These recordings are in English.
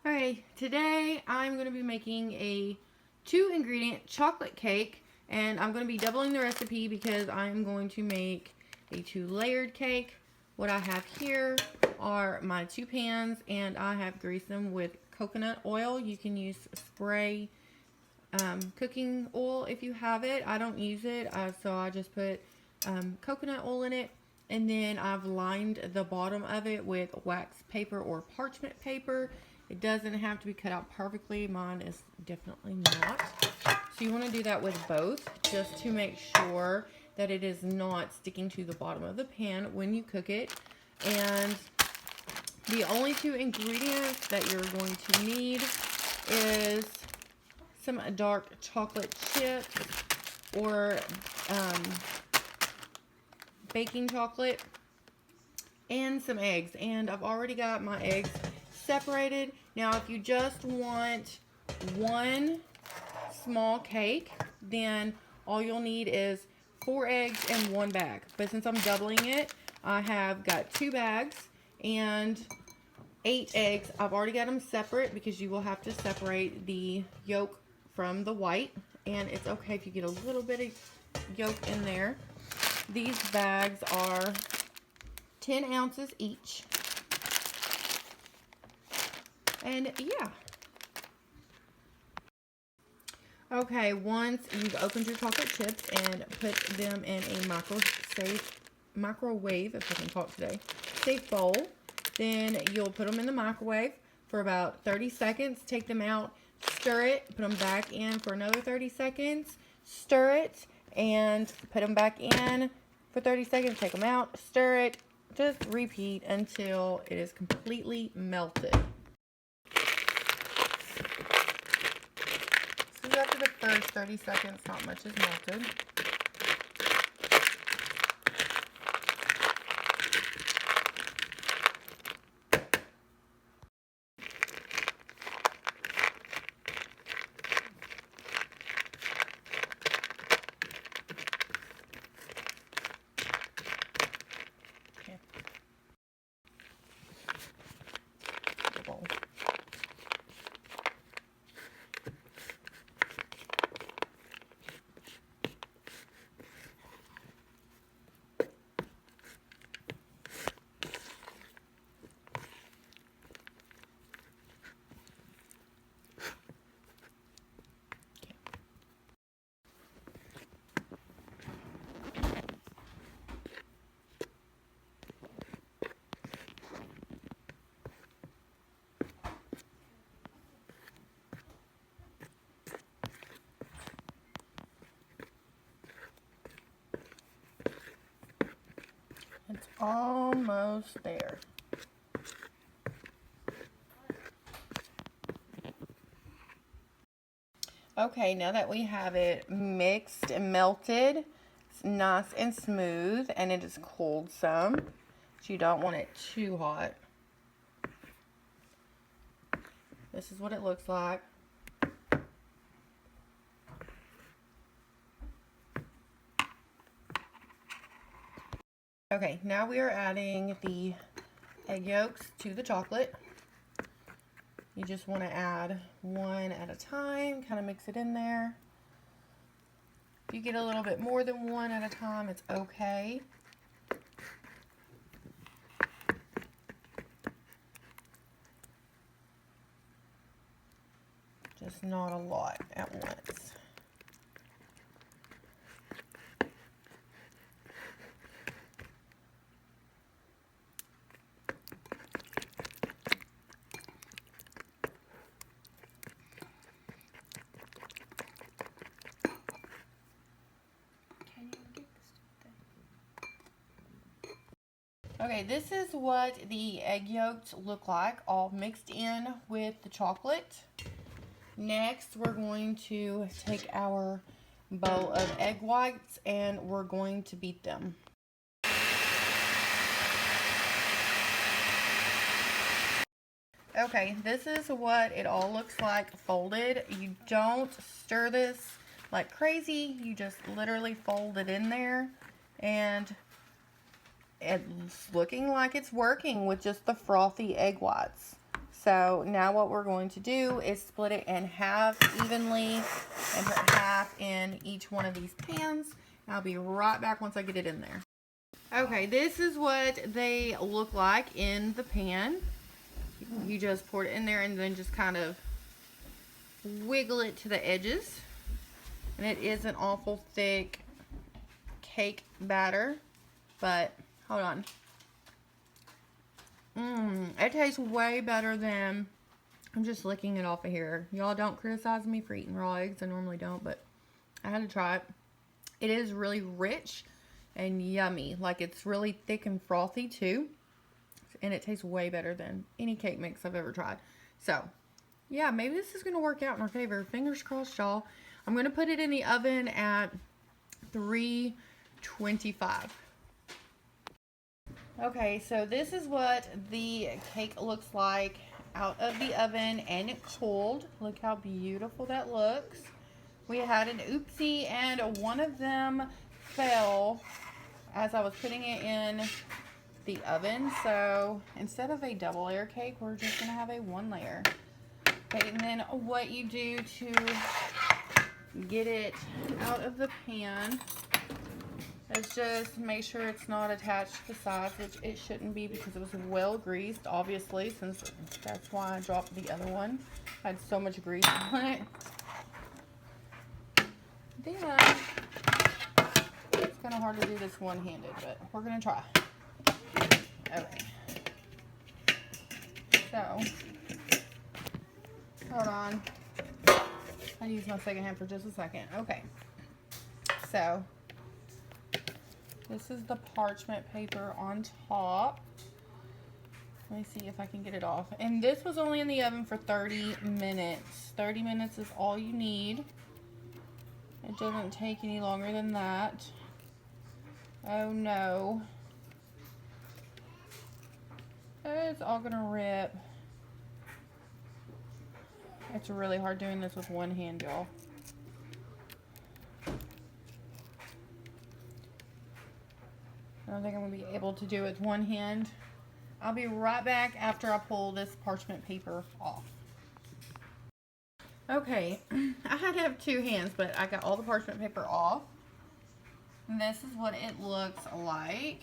Okay, today I'm going to be making a 2-ingredient chocolate cake, and I'm going to be doubling the recipe because I'm going to make a 2-layered cake. What I have here are my 2 pans, and I have greased them with coconut oil. You can use spray cooking oil if you have it. I don't use it, so I just put coconut oil in it. And then I've lined the bottom of it with wax paper or parchment paper. It doesn't have to be cut out perfectly. Mine is definitely not. So you want to do that with both, just to make sure that it is not sticking to the bottom of the pan when you cook it. And the only 2 ingredients that you're going to need is some dark chocolate chips or baking chocolate and some eggs. And I've already got my eggs separated. Now if you just want one small cake, then all you'll need is 4 eggs and 1 bag. But since I'm doubling it, I have got 2 bags and 8 eggs. I've already got them separate because you will have to separate the yolk from the white, and it's okay if you get a little bit of yolk in there. These bags are 10 ounces each. And yeah. Okay, once you've opened your chocolate chips and put them in a microwave, if I can talk today, safe bowl, then you'll put them in the microwave for about 30 seconds. Take them out, stir it, put them back in for another 30 seconds, stir it, and put them back in for 30 seconds. Take them out, stir it, just repeat until it is completely melted. So after the first 30 seconds, not much is melted. It's almost there. Okay, now that we have it mixed and melted, it's nice and smooth, and it is cooled some. So you don't want it too hot. This is what it looks like. Okay, now we are adding the egg yolks to the chocolate. You just want to add 1 at a time, kind of mix it in there. If you get a little bit more than 1 at a time, it's okay. Just not a lot at once. Okay, this is what the egg yolks look like, all mixed in with the chocolate. Next, we're going to take our bowl of egg whites and we're going to beat them. Okay, this is what it all looks like folded. You don't stir this like crazy. You just literally fold it in there, and it's looking like it's working with just the frothy egg whites. So now what we're going to do is split it in half evenly and put half in each one of these pans. I'll be right back once I get it in there. Okay, this is what they look like in the pan. You just pour it in there and then just kind of wiggle it to the edges. And it is an awful thick cake batter, but hold on. It tastes way better than, I'm just licking it off of here. Y'all don't criticize me for eating raw eggs. I normally don't, but I had to try it. It is really rich and yummy. Like, it's really thick and frothy too. And it tastes way better than any cake mix I've ever tried. So, yeah, maybe this is going to work out in our favor. Fingers crossed, y'all. I'm going to put it in the oven at 325. Okay, so this is what the cake looks like out of the oven and it cooled. Look how beautiful that looks. We had an oopsie and one of them fell as I was putting it in the oven. So instead of a double layer cake, we're just going to have a one layer. Okay, and then what you do to get it out of the pan is just make sure it's not attached to the sides, which it shouldn't be because it was well greased, obviously, since that's why I dropped the other one. I had so much grease on it. Then, it's kind of hard to do this one-handed, but we're going to try. Okay. So, hold on. I'll use my second hand for just a second. Okay. So, this is the parchment paper on top. Let me see if I can get it off. And this was only in the oven for 30 minutes. 30 minutes is all you need. It doesn't take any longer than that. Oh no. It's all gonna rip. It's really hard doing this with one hand, y'all. I don't think I'm going to be able to do it with one hand. I'll be right back after I pull this parchment paper off. Okay, I had to have two hands, but I got all the parchment paper off. And this is what it looks like.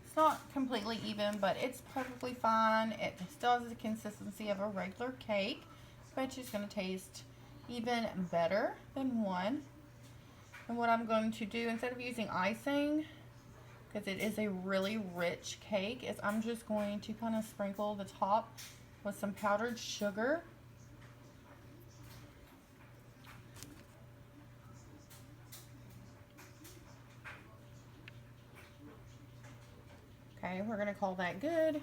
It's not completely even, but it's perfectly fine. It still has the consistency of a regular cake, but it's just going to taste even better than one. And what I'm going to do, instead of using icing, because it is a really rich cake, is I'm just going to kind of sprinkle the top with some powdered sugar. Okay, we're going to call that good.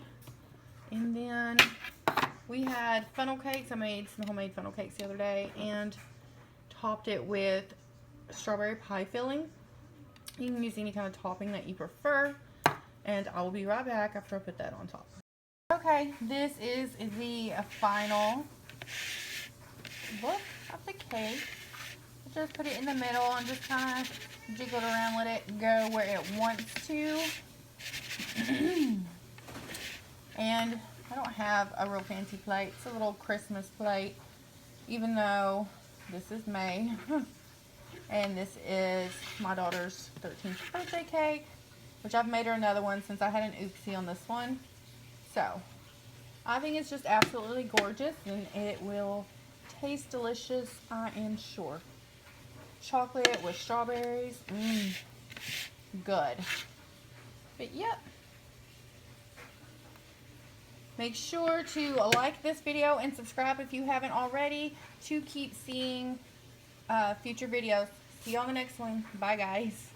And then we had funnel cakes. I made some homemade funnel cakes the other day and topped it with strawberry pie filling. You can use any kind of topping that you prefer. And I will be right back after I put that on top. Okay, this is the final look of the cake. Just put it in the middle and just kind of jiggle it around, let it go where it wants to. And I don't have a real fancy plate. It's a little Christmas plate, even though this is May. And this is my daughter's 13th birthday cake, which I've made her another one since I had an oopsie on this one. So, I think it's just absolutely gorgeous, and it will taste delicious, I am sure. Chocolate with strawberries, good. But yep. Make sure to like this video and subscribe if you haven't already to keep seeing future videos. See you on the next one. Bye, guys.